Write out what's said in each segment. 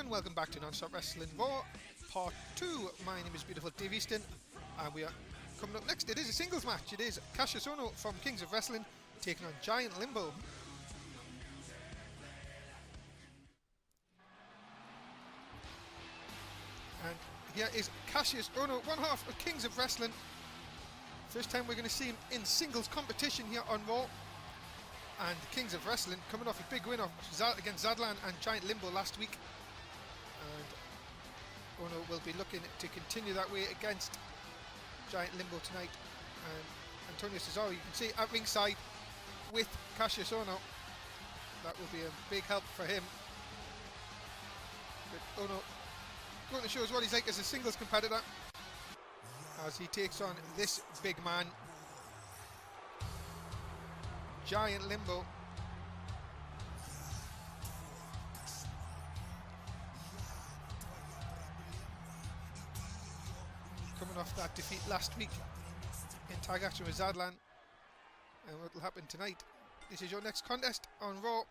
and welcome back to Non-Stop Wrestling Raw Part 2. My name is Beautiful Dave Easton, and we are coming up next. It is a singles match. It is Cassius Ohno from Kings of Wrestling taking on Giant Limbo. And here is Cassius Ohno, one half of Kings of Wrestling. First time we're going to see him in singles competition here on Raw. And Kings of Wrestling coming off a big win against Zadlan and Giant Limbo last week. And Ohno will be looking to continue that way against Giant Limbo tonight. And Antonio Cesaro, you can see at ringside with Cassius Ohno. That will be a big help for him. But Ohno going to show us what he's like as a singles competitor as he takes on this big man, Giant Limbo. Coming off that defeat last week in tag action with Zadlan. And what will happen tonight? This is your next contest on Raw.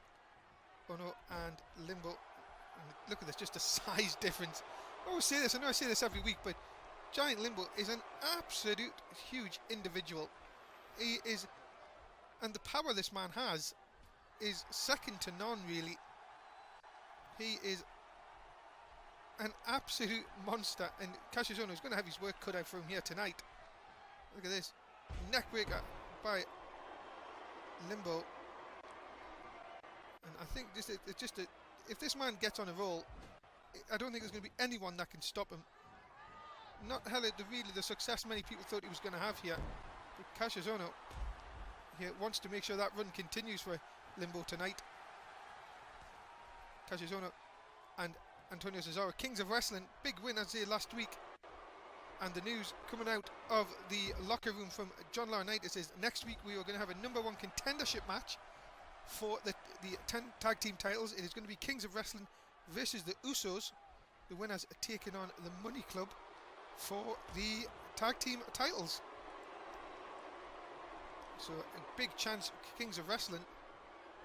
Ohno and Limbo. And look at this, just a size difference. I always say this, I know I say this every week, but Giant Limbo is an absolute huge individual. He is, and the power this man has is second to none, really. He is an absolute monster, and Cassius Ohno is going to have his work cut out for him here tonight. Look at this, neckbreaker by Limbo. And I think if this man gets on a roll, I don't think there's going to be anyone that can stop him. Not really the success many people thought he was going to have here. But Cassius Ohno here wants to make sure that run continues for Limbo tonight. Cassius Ohno and Antonio Cesaro, Kings of Wrestling, big win as they last week. And the news coming out of the locker room from John Laurinaitis is next week we are going to have a #1 contendership match for the 10 tag team titles. It is going to be Kings of Wrestling versus the Usos. The winners are taking on the Money Club for the tag team titles. So a big chance for Kings of Wrestling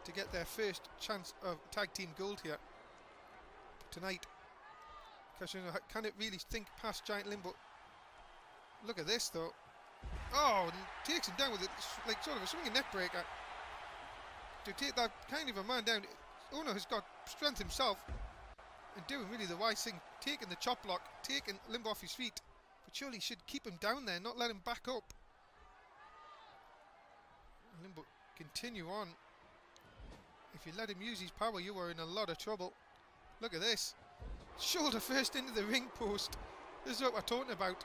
to get their first chance of tag team gold here tonight. Cassius Ohno can't really think past Giant Limbo. Look at this though. Oh, and takes him down with it, like sort of a swinging neck breaker. To take that kind of a man down, Ohno has got strength himself and doing really the wise thing, taking the chop block, taking Limbo off his feet, but surely should keep him down there, not let him back up. Limbo continue on. If you let him use his power, you are in a lot of trouble. Look at this, shoulder first into the ring post. This is what we're talking about.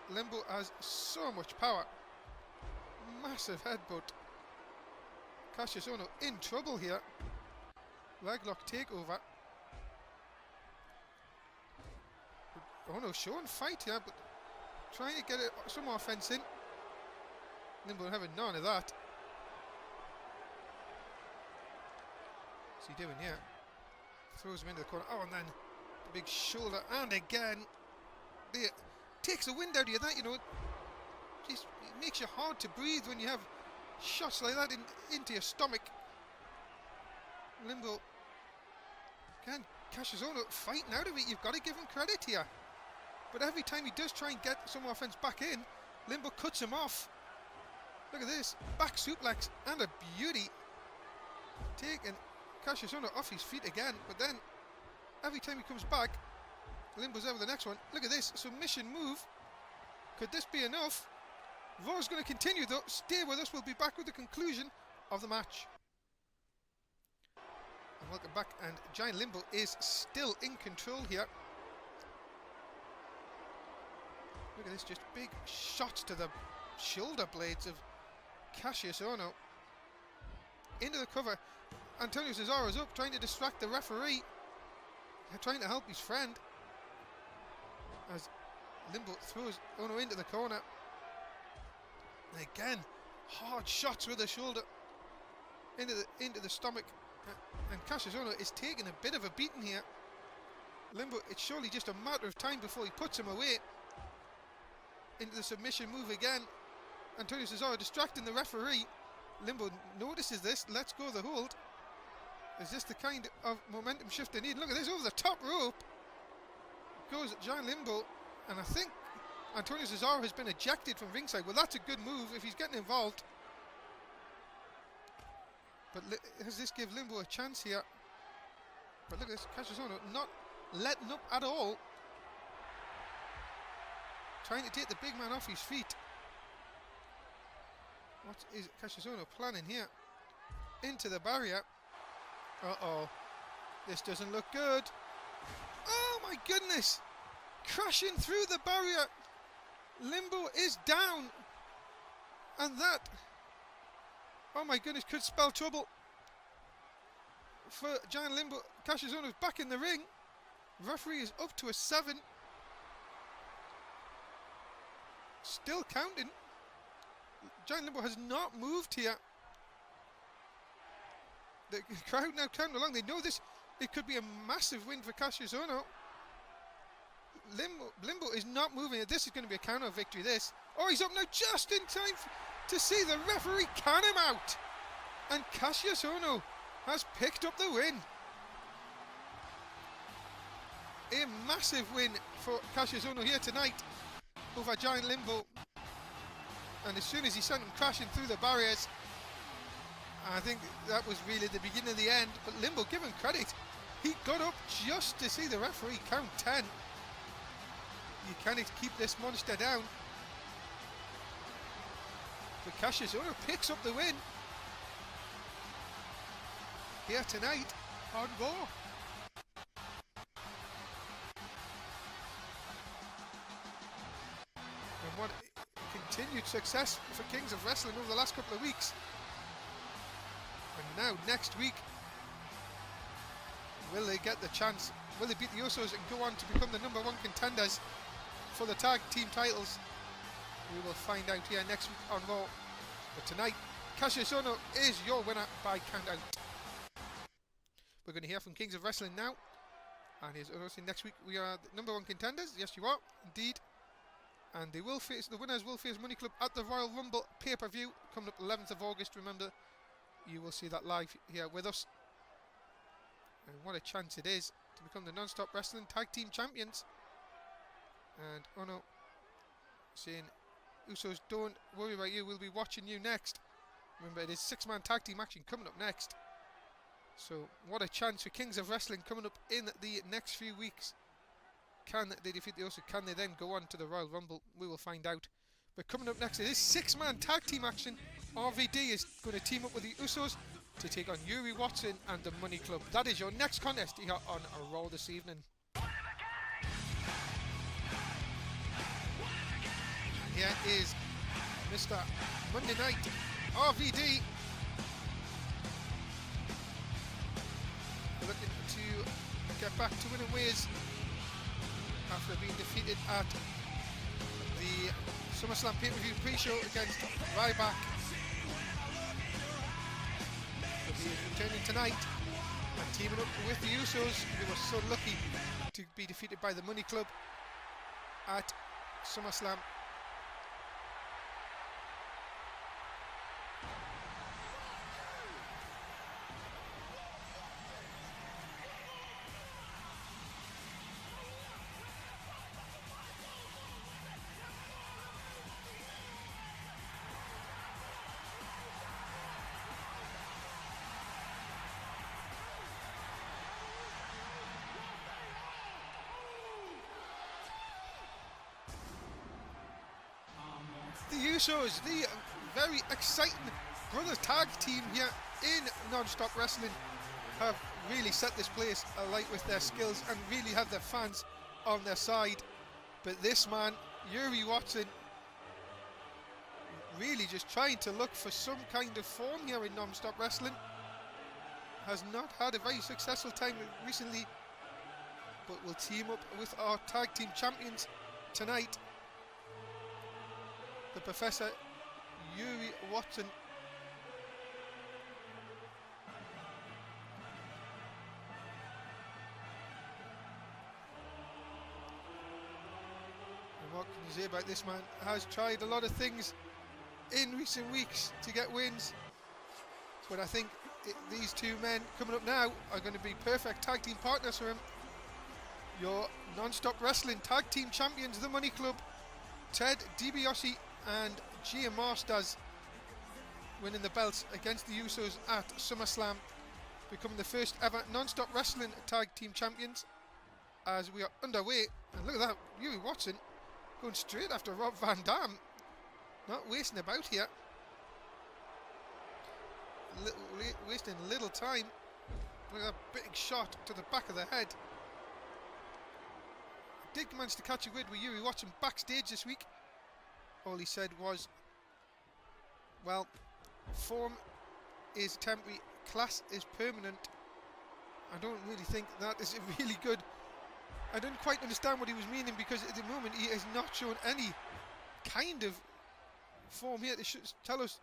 Limbo has so much power. Massive headbutt. Cassius Ohno in trouble here. Leglock takeover. Ohno showing fight here, but trying to get some offense in. Limbo having none of that. What's he doing here? Throws him into the corner. Oh, and then the big shoulder, and again. There. Takes the wind out of you, that, you know. Just, it makes you hard to breathe when you have shots like that into your stomach. Limbo. Again, Cassius Ohno fighting out of it. You've got to give him credit here. But every time he does try and get some offense back in, Limbo cuts him off. Look at this. Back suplex and a beauty. Taking Cassius Ohno off his feet again. But then, every time he comes back, Limbo's over the next one. Look at this. Submission move. Could this be enough? Raw's going to continue though. Stay with us. We'll be back with the conclusion of the match. And welcome back. And Giant Limbo is still in control here. Look at this. Just big shots to the shoulder blades of Cassius Ohno. Into the cover. Antonio Cesaro's up, trying to distract the referee. Trying to help his friend. As Limbo throws Ohno into the corner. And again, hard shots with the shoulder into the stomach. And Cassius Ohno is taking a bit of a beating here. Limbo, it's surely just a matter of time before he puts him away. Into the submission move again. Antonio Cesaro distracting the referee. Limbo notices this, lets go of the hold. Is this the kind of momentum shift they need? Look at this, over the top rope goes Giant Limbo, and I think Antonio Cesaro has been ejected from ringside. Well, that's a good move if he's getting involved. But does this give Limbo a chance here? But look at this, Cassius Ohno not letting up at all. Trying to take the big man off his feet. What is Cassius Ohno planning here? Into the barrier. Uh-oh. This doesn't look good. Oh my goodness! Crashing through the barrier. Limbo is down. And that, oh my goodness, could spell trouble for Giant Limbo. Cassius Ohno is back in the ring. Referee is up to a 7. Still counting. Giant Limbo has not moved here. The crowd now counting along. They know this. It could be a massive win for Cassius Ohno. Limbo is not moving. This is going to be a counter victory, this. Oh, he's up now just in time to see the referee can him out. And Cassius Ohno has picked up the win. A massive win for Cassius Ohno here tonight over Giant Limbo. And as soon as he sent him crashing through the barriers, I think that was really the beginning of the end. But Limbo, give him credit. He got up just to see the referee count 10. You cannot keep this monster down. But Cassius Ohno picks up the win here tonight on Raw. And what continued success for Kings of Wrestling over the last couple of weeks. And now next week, will they get the chance? Will they beat the Usos and go on to become the #1 contenders for the tag team titles? We will find out here next week on Raw. But tonight, Cassius Ohno is your winner by countout. We're going to hear from Kings of Wrestling now. And here's announcing next week we are the #1 contenders. Yes, you are, indeed. And they will face, the winners will face Money Club at the Royal Rumble pay-per-view coming up 11th of August. Remember, you will see that live here with us. And what a chance it is to become the Non-Stop Wrestling Tag Team Champions. And Ohno saying, Usos, don't worry about you, we'll be watching you next. Remember, it is 6-man tag team action coming up next. So what a chance for Kings of Wrestling coming up in the next few weeks. Can they defeat the Usos? Can they then go on to the Royal Rumble? We will find out. But coming up next, it is 6-man tag team action. RVD is going to team up with the Usos to take on Yuri Watson and the Money Club. That is your next contest here on Raw this evening. Here is Mr. Monday Night RVD, looking to get back to winning ways after being defeated at the SummerSlam pay-per-view pre-show against Ryback. He is returning tonight and teaming up with the Usos, who were so lucky to be defeated by the Money Club at SummerSlam. The Usos, the very exciting brothers tag team here in Non-Stop Wrestling, have really set this place alight with their skills and really have their fans on their side. But this man, Yuri Watson, really just trying to look for some kind of form here in Non-Stop Wrestling. Has not had a very successful time recently, but will team up with our tag team champions tonight. The Professor, Yuri Watson. And what can you say about this man? Has tried a lot of things in recent weeks to get wins, but I think these two men coming up now are going to be perfect tag team partners for him. Your non-stop wrestling tag team champions, the Money Club, Ted DiBiase and Gia Masters, winning the belts against the Usos at SummerSlam, becoming the first ever non-stop wrestling tag team champions. As we are underway, and look at that, Yuri Watson going straight after Rob Van Dam, not wasting about here, wasting little time. Look at that big shot to the back of the head. I did manage to catch a word with Yuri Watson backstage this week. All he said was, well, form is temporary, class is permanent. I don't really think that is really good. I didn't quite understand what he was meaning, because at the moment he has not shown any kind of form here to tell us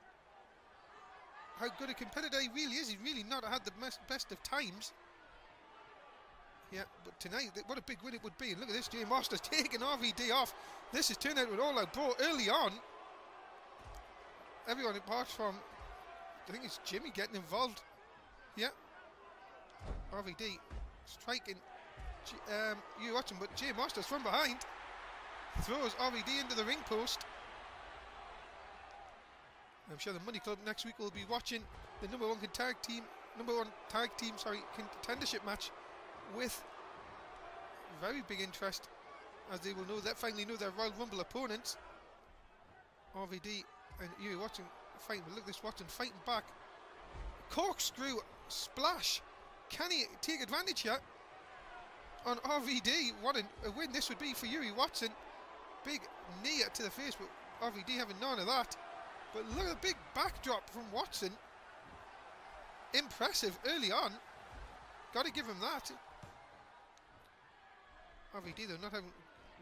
how good a competitor he really is. He's really not had the best of times. Yeah, but tonight, what a big win it would be. And look at this, Jay Masters taking RVD off. This has turned out with all out brawl early on. Everyone apart from, I think it's Jimmy getting involved. Yeah. RVD striking you watching, but Jay Masters from behind throws RVD into the ring post. I'm sure the Money Club next week will be watching the number one tag team contendership match with very big interest, as they will finally know their Royal Rumble opponents. RVD and Yuri Watson fighting, but look at this, Watson fighting back. Corkscrew splash. Can he take advantage here on RVD? What a win this would be for Yuri Watson. Big knee to the face, but RVD having none of that. But look at the big backdrop from Watson. Impressive early on. Got to give him that. RVD though not having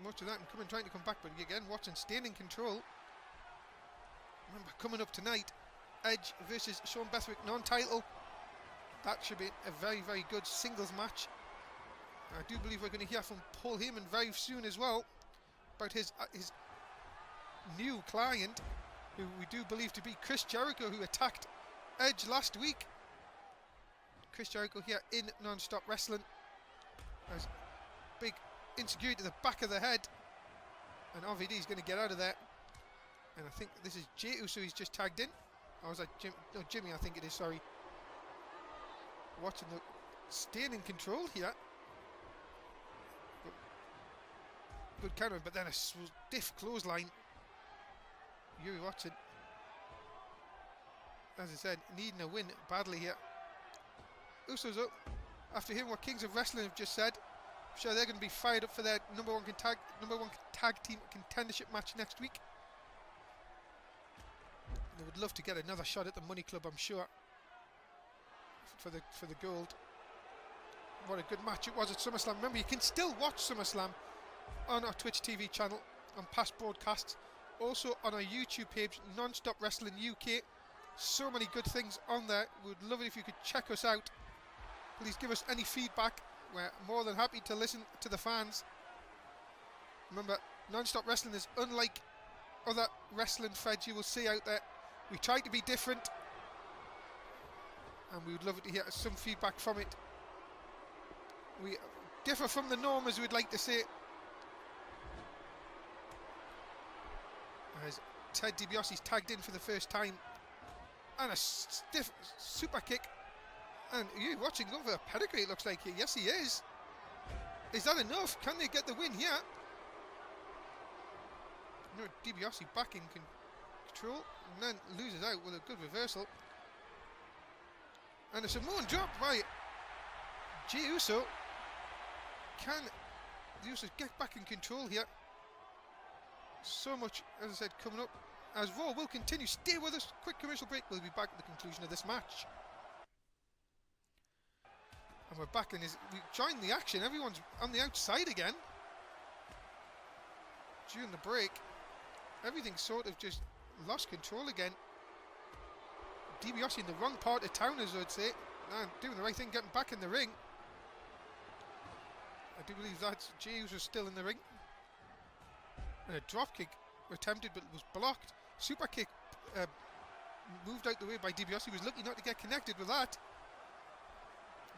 much of that and trying to come back, but again Watson staying in control. Remember, coming up tonight, Edge versus Sean Beswick non-title. That should be a very, very good singles match. I do believe we're going to hear from Paul Heyman very soon as well about his new client, who we do believe to be Chris Jericho, who attacked Edge last week. Chris Jericho here in non-stop wrestling. There's big insecurity to the back of the head, and RVD is going to get out of there. And I think this is Jey Uso he's just tagged in. Or was that Jim? No, Jimmy, I think it is, sorry. Watching the staying in control here. But good counter, but then a stiff clothesline. Yuri Watson, as I said, needing a win badly here. Usos up after hearing what Kings of Wrestling have just said. I'm sure they're going to be fired up for their number one tag team contendership match next week. They would love to get another shot at the Money Club, I'm sure, for the gold. What a good match it was at SummerSlam. Remember, you can still watch SummerSlam on our Twitch TV channel, on past broadcasts, also on our YouTube page, Non-Stop Wrestling UK. So many good things on there. We would love it if you could check us out. Please give us any feedback. We're more than happy to listen to the fans. Remember, Non-Stop Wrestling is unlike other wrestling threads you will see out there. We try to be different, and we would love to hear some feedback from it. We differ from the norm, as we'd like to say. As Ted DiBiase's tagged in for the first time, and a stiff super kick. And you watching over a pedigree, it looks like here. Yes, he is. Is that enough? Can they get the win here? No, DiBiase back in control, and then loses out with a good reversal. And a Samoan drop by Jey Uso. Can the Usos get back in control here? So much, as I said, coming up. As Raw will continue. Stay with us. Quick commercial break. We'll be back at the conclusion of this match. And we're back, and we joined the action. Everyone's on the outside again. During the break, everything sort of just lost control again. DiBiase in the wrong part of town, as I'd say. And doing the right thing, getting back in the ring. I do believe that Jey was still in the ring. And a drop kick attempted, but was blocked. Super kick moved out the way by DiBiase. Was lucky not to get connected with that.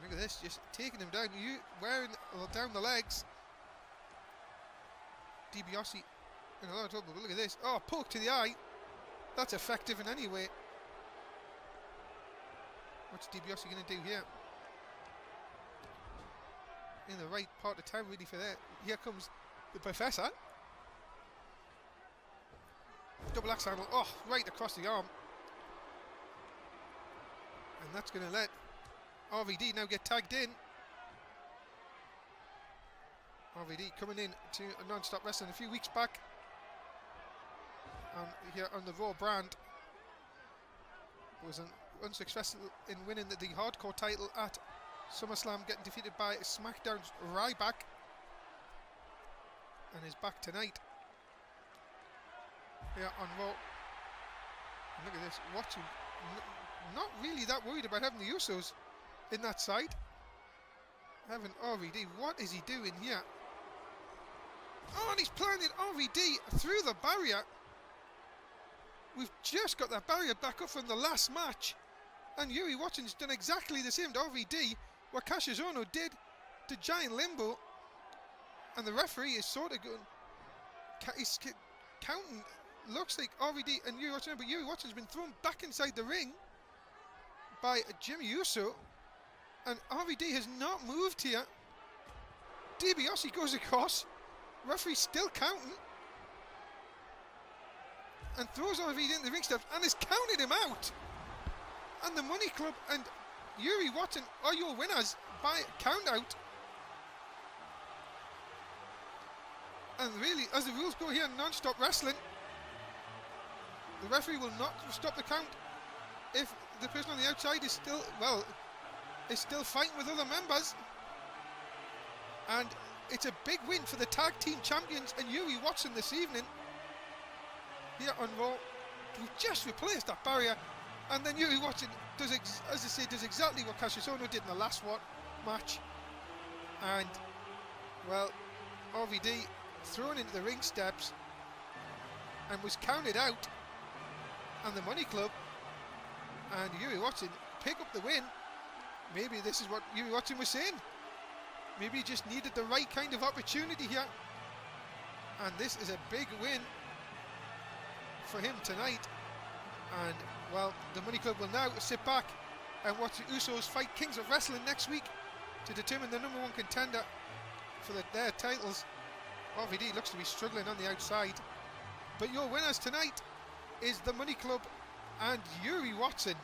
Look at this, just taking him down. You wearing down the legs. DiBiase in a lot of trouble, but look at this. Oh, poke to the eye. That's effective in any way. What's DiBiase going to do here? In the right part of town, really, for that. Here comes the Professor. Double axe handle. Oh, right across the arm. And that's going to let RVD now get tagged in. RVD coming in to a non-stop wrestling a few weeks back. Here on the Raw brand. Was unsuccessful in winning the hardcore title at SummerSlam, getting defeated by SmackDown's Ryback. And is back tonight here on Raw. And look at this, watching. Not really that worried about having the Usos in that side. Having RVD, what is he doing here? Oh, and he's planted RVD through the barrier. We've just got that barrier back up from the last match. And Yuri Watson's done exactly the same to RVD what Cassius Ohno did to Giant Limbo. And the referee is sort of going, he's counting, looks like RVD and Yuri Watson, but Yuri Watson's been thrown back inside the ring by Jimmy Uso. And RVD has not moved here. DiBiase goes across. Referee still counting. And throws RVD into the ring steps and has counted him out. And the Money Club and Yuri Watson are your winners by count out. And really, as the rules go here in non-stop wrestling, the referee will not stop the count if the person on the outside is still, well, is still fighting with other members. And it's a big win for the tag team champions and Yuri Watson this evening here on Raw. We've just replaced that barrier, and then Yuri Watson does, as I say, does exactly what Cassius Ohno did in the last match. And, well, RVD thrown into the ring steps and was counted out, and the Money Club and Yuri Watson pick up the win. Maybe this is what Yuri Watson was saying. Maybe he just needed the right kind of opportunity here. And this is a big win for him tonight. And, well, the Money Club will now sit back and watch the Usos fight Kings of Wrestling next week to determine the #1 contender for their titles. RVD looks to be struggling on the outside. But your winners tonight is the Money Club and Yuri Watson.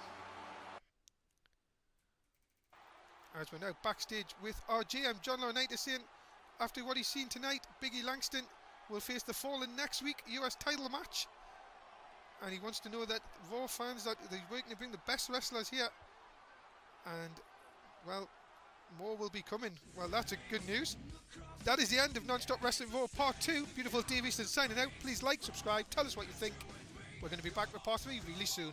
As we're now backstage with our GM, John Laurinaitis, saying after what he's seen tonight, Biggie Langston will face the Fallen next week, US title match. And he wants to know that Raw fans that he's working to bring the best wrestlers here. And, well, more will be coming. Well, that's a good news. That is the end of Non-Stop Wrestling Raw Part 2. Beautiful Davey signing out. Please like, subscribe, tell us what you think. We're going to be back with Part 3 really soon.